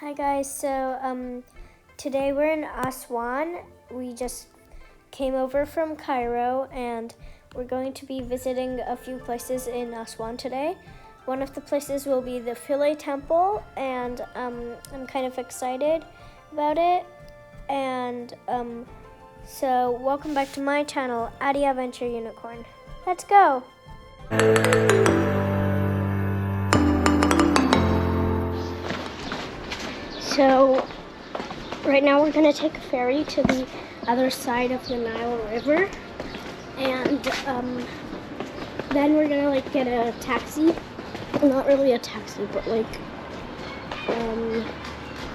Hi guys, so today we're in Aswan. We just came over from Cairo and we're going to be visiting a few places in Aswan today. One of the places will be the Philae Temple, and I'm kind of excited about it. And so welcome back to my channel, Addy Adventure Unicorn. Let's go! So right now we're gonna take a ferry to the other side of the Nile River, and then we're gonna get a taxi. Well, not really a taxi, but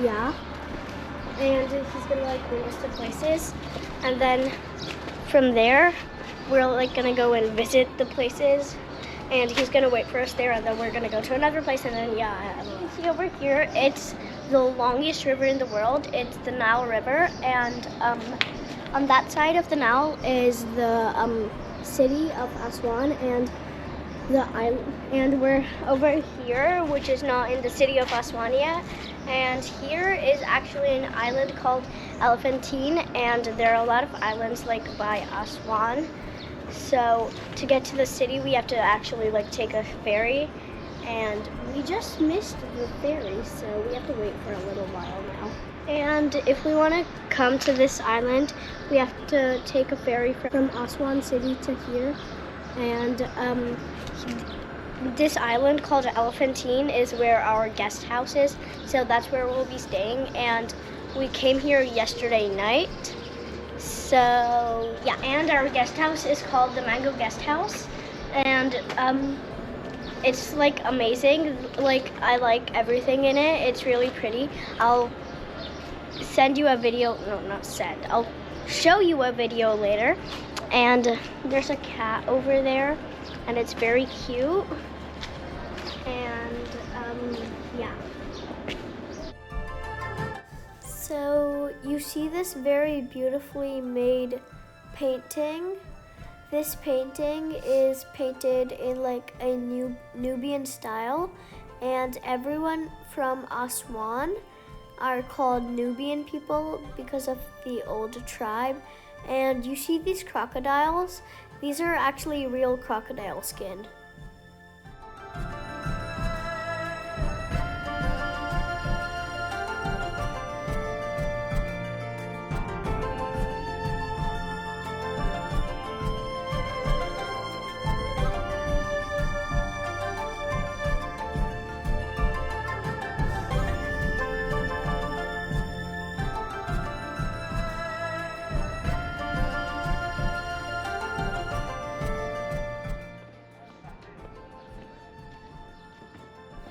yeah. And he's gonna bring us to places, and then from there we're gonna go and visit the places, and he's gonna wait for us there, and then we're gonna go to another place, and then you see over here, it's the longest river in the world. It's the Nile River, and on that side of the Nile is the city of Aswan and the island, and we're over here, which is not in the city of Aswan yet. And here is actually an island called Elephantine, and there are a lot of islands by Aswan. So to get to the city, we have to actually take a ferry, and we just missed the ferry, so we have to wait for a little while now. And if we want to come to this island, we have to take a ferry from Aswan City to here. And this island called Elephantine is where our guest house is, so that's where we'll be staying. And we came here yesterday night. So yeah, and our guest house is called the Mango Guest House, and it's amazing. I like everything in it. It's really pretty. I'll send you a video. No, not send. I'll show you a video later. And there's a cat over there, and it's very cute. And yeah. So you see this very beautifully made painting. This painting is painted in a Nubian style, and everyone from Aswan are called Nubian people because of the old tribe. And you see these crocodiles? These are actually real crocodile skin.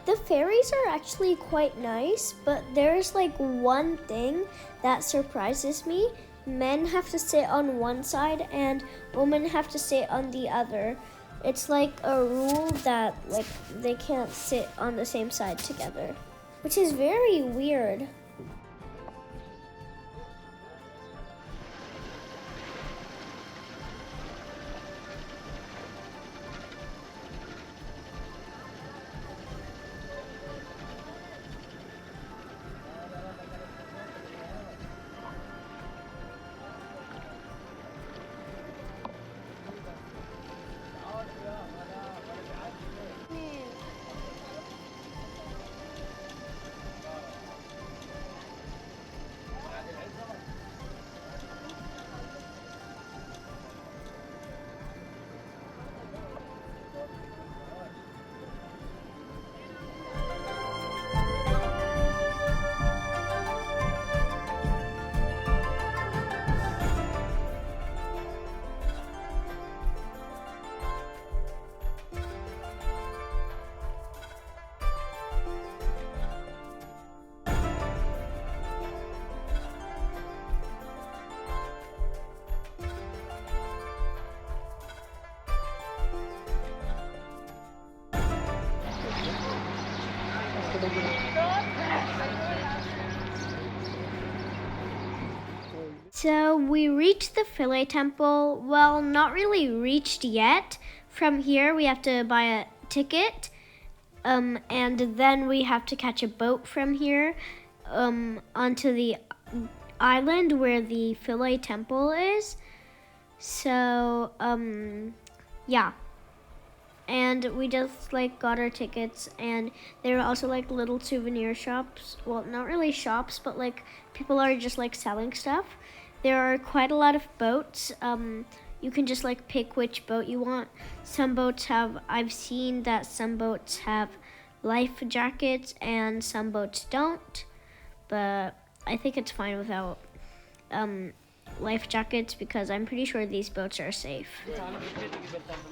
The ferries are actually quite nice, but there's one thing that surprises me. Men have to sit on one side and women have to sit on the other. It's a rule that they can't sit on the same side together, which is very weird. So we reached the Philae Temple. Well, not really reached yet. From here, we have to buy a ticket, and then we have to catch a boat from here onto the island where the Philae Temple is. So, yeah. And we just like got our tickets, and there are also like little souvenir shops. Well, not really shops, but like people are just like selling stuff. There are quite a lot of boats. You can just like pick which boat you want. I've seen that some boats have life jackets and some boats don't, but I think it's fine without life jackets because I'm pretty sure these boats are safe.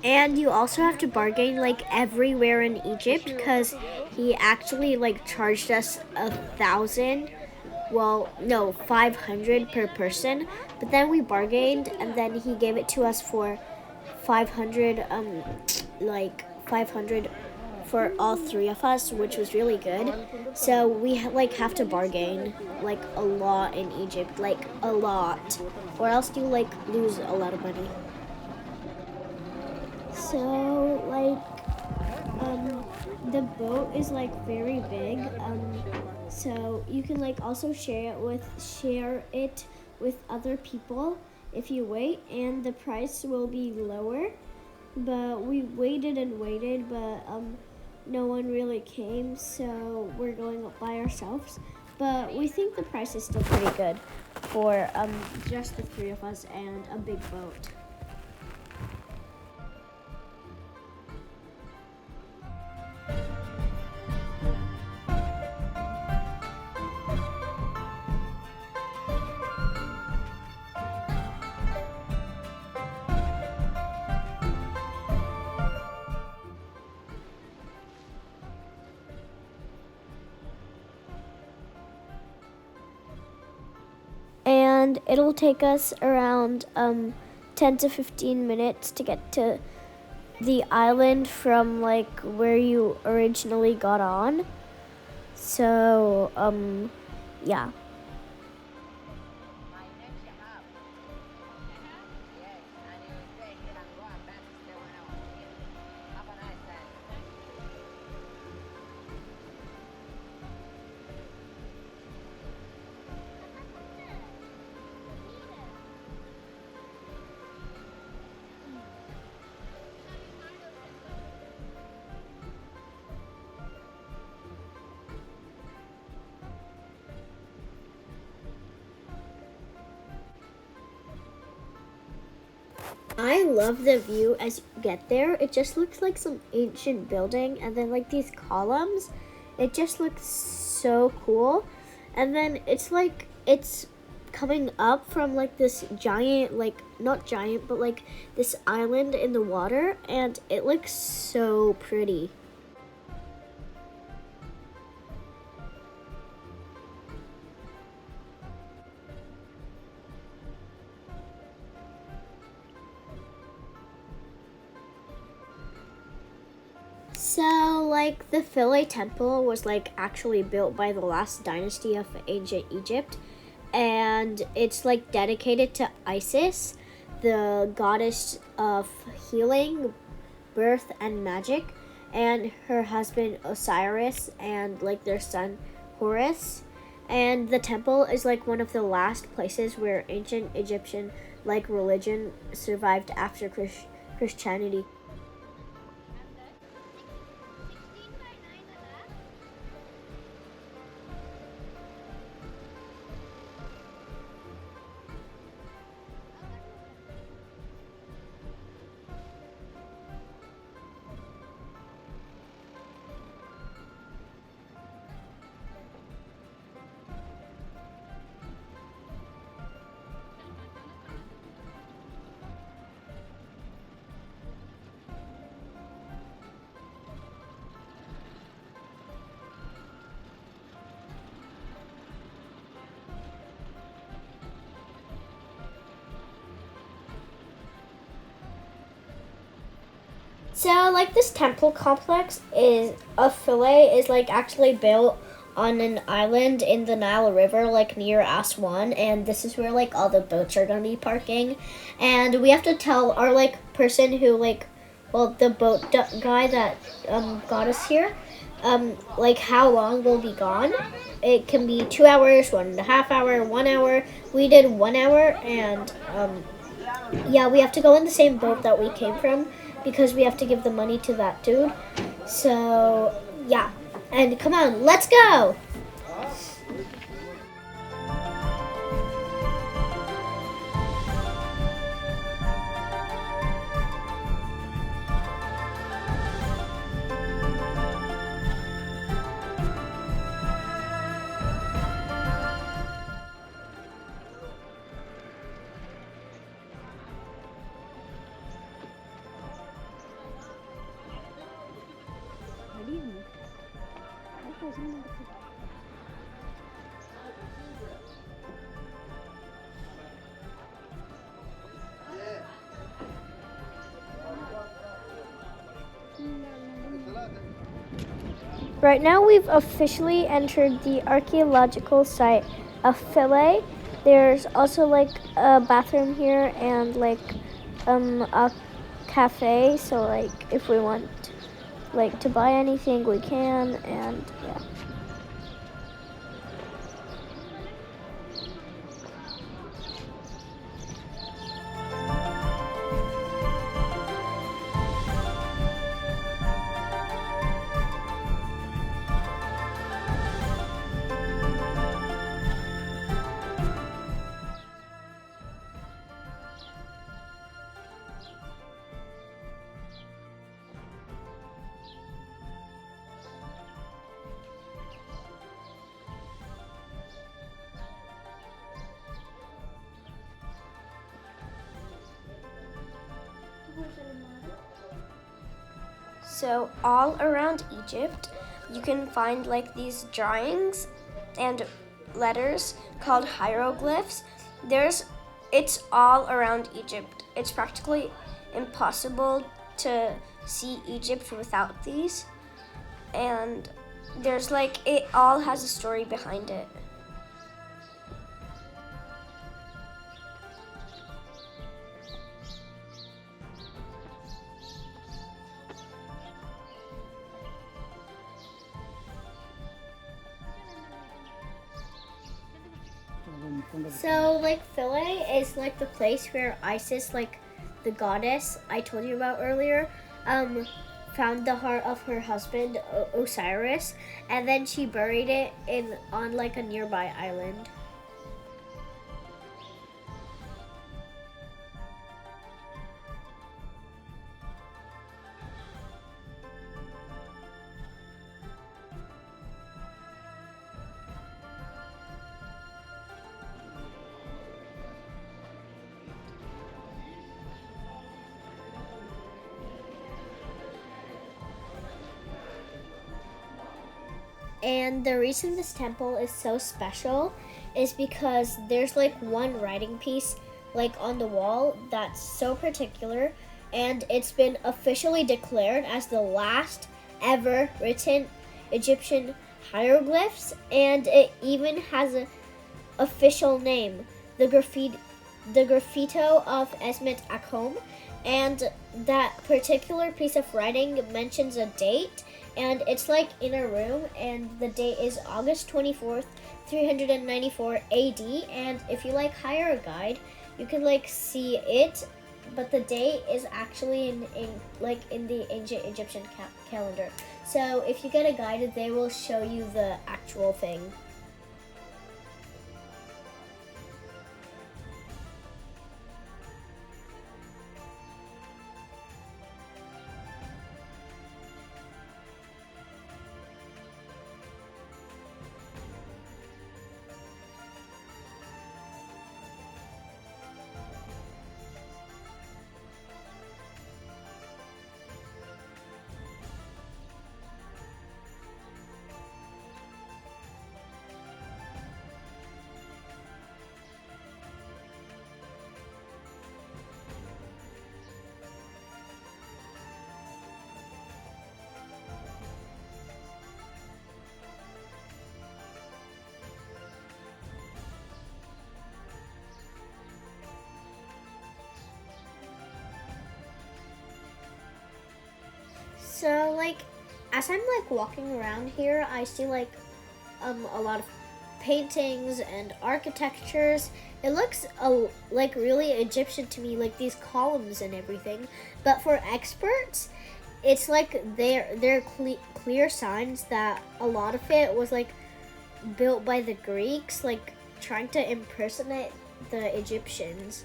And you also have to bargain like everywhere in Egypt because he actually like charged us 1,000. Well, no, 500 per person. But then we bargained, and then he gave it to us for 500. 500 for all three of us, which was really good. So we have to bargain like a lot in Egypt, like a lot, or else you like lose a lot of money. So the boat is like very big, so you can like also share it with other people if you wait, and the price will be lower. But we waited and waited, but no one really came, so we're going up by ourselves. But we think the price is still pretty good for just the three of us and a big boat. And it'll take us around 10 to 15 minutes to get to the island from like where you originally got on. So yeah. I love the view as you get there. It just looks like some ancient building, and then like these columns, it just looks so cool. And then it's like it's coming up from like this giant, like not giant, but like this island in the water, and it looks so pretty. So, like, the Philae Temple was, like, actually built by the last dynasty of ancient Egypt. And it's, like, dedicated to Isis, the goddess of healing, birth, and magic. And her husband Osiris and, like, their son Horus. And the temple is, like, one of the last places where ancient Egyptian, like, religion survived after Christianity. So, like, this temple complex of Philae is, like, actually built on an island in the Nile River, like, near Aswan, and this is where, like, all the boats are gonna be parking. And we have to tell our, like, person who, like, well, the boat guy that got us here, like how long we'll be gone. It can be 2 hours, 1.5 hour, 1 hour. We did 1 hour, and yeah, we have to go in the same boat that we came from because we have to give the money to that dude. So yeah, and come on, let's go. Right now we've officially entered the archaeological site of Philae. There's also like a bathroom here and like a cafe, so like if we want like to buy anything we can, and yeah. So all around Egypt, you can find like these drawings and letters called hieroglyphs. It's all around Egypt. It's practically impossible to see Egypt without these. And there's like, it all has a story behind it. So like Philae is like the place where Isis, like the goddess I told you about earlier, found the heart of her husband Osiris, and then she buried it on like a nearby island. And the reason this temple is so special is because there's like one writing piece like on the wall that's so particular, and it's been officially declared as the last ever written Egyptian hieroglyphs, and it even has an official name, the graffito of Esmet Akom, and that particular piece of writing mentions a date, and it's like in a room, and the date is August 24th, 394 AD, and if you like hire a guide, you can like see it, but the date is actually in the ancient Egyptian calendar. So if you get a guide, they will show you the actual thing. So like as I'm like walking around here, I see like a lot of paintings and architectures. It looks like really Egyptian to me, like these columns and everything. But for experts, it's like they're clear signs that a lot of it was like built by the Greeks, like trying to impersonate the Egyptians.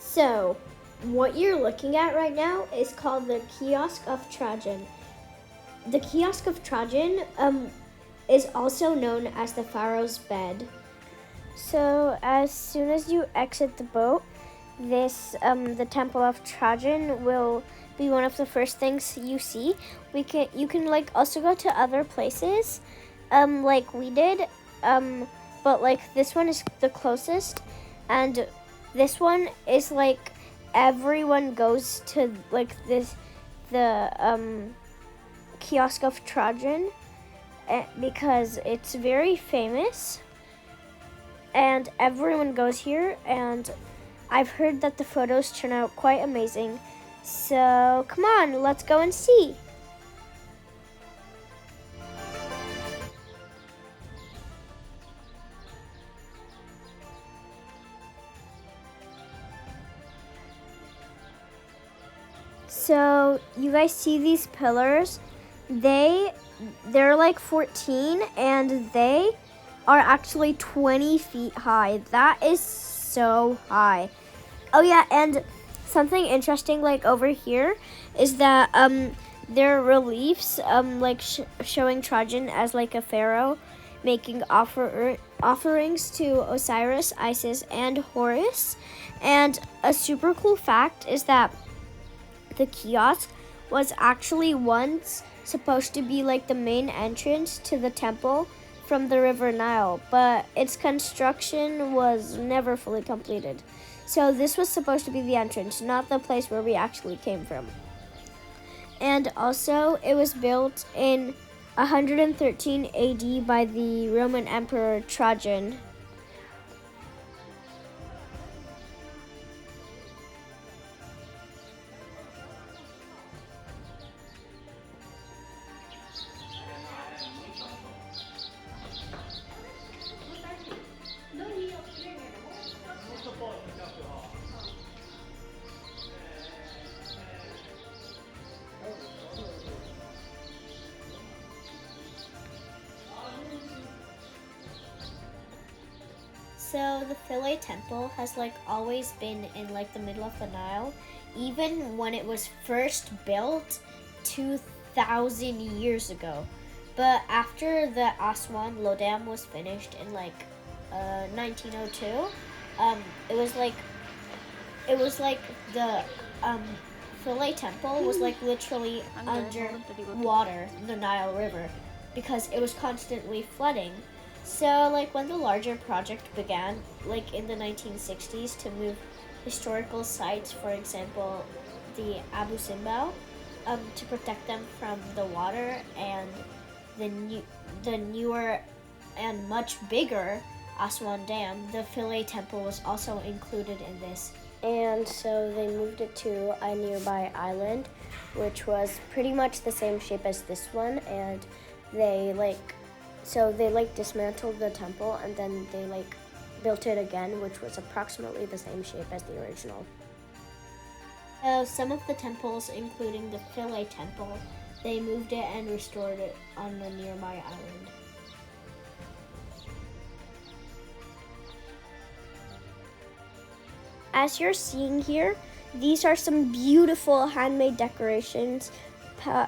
So, what you're looking at right now is called the Kiosk of Trajan. The Kiosk of Trajan is also known as the Pharaoh's Bed. So, as soon as you exit the boat, the Temple of Trajan will be one of the first things you see. You can like also go to other places, like we did, but like this one is the closest, and this one is like everyone goes to like the Kiosk of Trajan because it's very famous and everyone goes here, and I've heard that the photos turn out quite amazing. So come on, let's go and see. So you guys see these pillars? They're like 14 and they are actually 20 feet high. That is so high. Oh yeah, and something interesting like over here is that there are reliefs like showing Trajan as like a pharaoh making offerings to Osiris, Isis, and Horus. And a super cool fact is that the kiosk was actually once supposed to be like the main entrance to the temple from the River Nile, but its construction was never fully completed. So this was supposed to be the entrance, not the place where we actually came from. And also, it was built in 113 AD by the Roman Emperor Trajan. So the Philae Temple has like always been in like the middle of the Nile, even when it was first built 2,000 years ago. But after the Aswan Dam was finished in like 1902, it was like the Philae Temple was like literally under water, the Nile River, because it was constantly flooding. So like when the larger project began, like in the 1960s, to move historical sites, for example, the Abu Simbel, to protect them from the water, and the newer and much bigger Aswan Dam, the Philae Temple was also included in this. And so they moved it to a nearby island, which was pretty much the same shape as this one, and they dismantled the temple and then they built it again, which was approximately the same shape as the original. Some of the temples, including the Philae Temple, they moved it and restored it on a nearby island. As you're seeing here, these are some beautiful handmade decorations,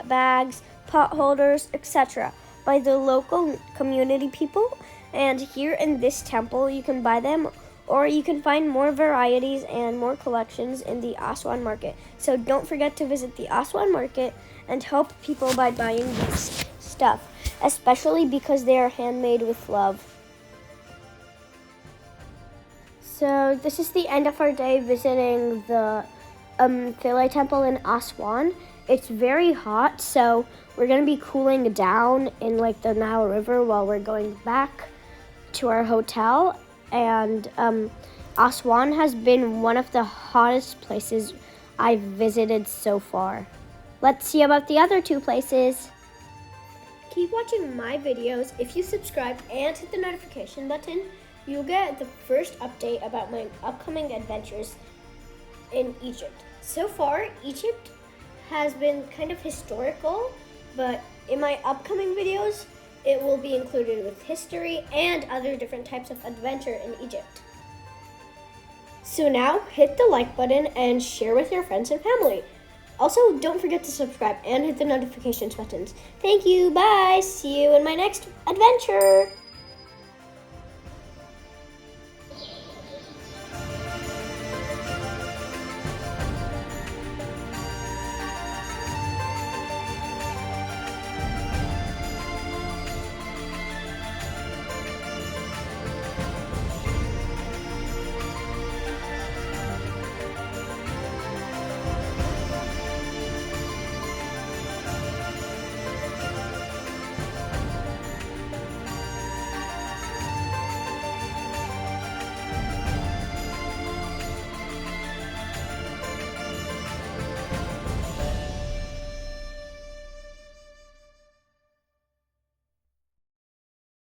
bags, pot holders, etc. by the local community people. And here in this temple, you can buy them, or you can find more varieties and more collections in the Aswan market. So don't forget to visit the Aswan market and help people by buying this stuff, especially because they are handmade with love. So this is the end of our day visiting the Philae Temple in Aswan. It's very hot, so we're gonna be cooling down in like the Nile River while we're going back to our hotel. And Aswan has been one of the hottest places I've visited so far. Let's see about the other two places. Keep watching my videos. If you subscribe and hit the notification button, you'll get the first update about my upcoming adventures in Egypt. So far, Egypt has been kind of historical, but in my upcoming videos, it will be included with history and other different types of adventure in Egypt. So now, hit the like button and share with your friends and family. Also, don't forget to subscribe and hit the notifications buttons. Thank you, bye! See you in my next adventure!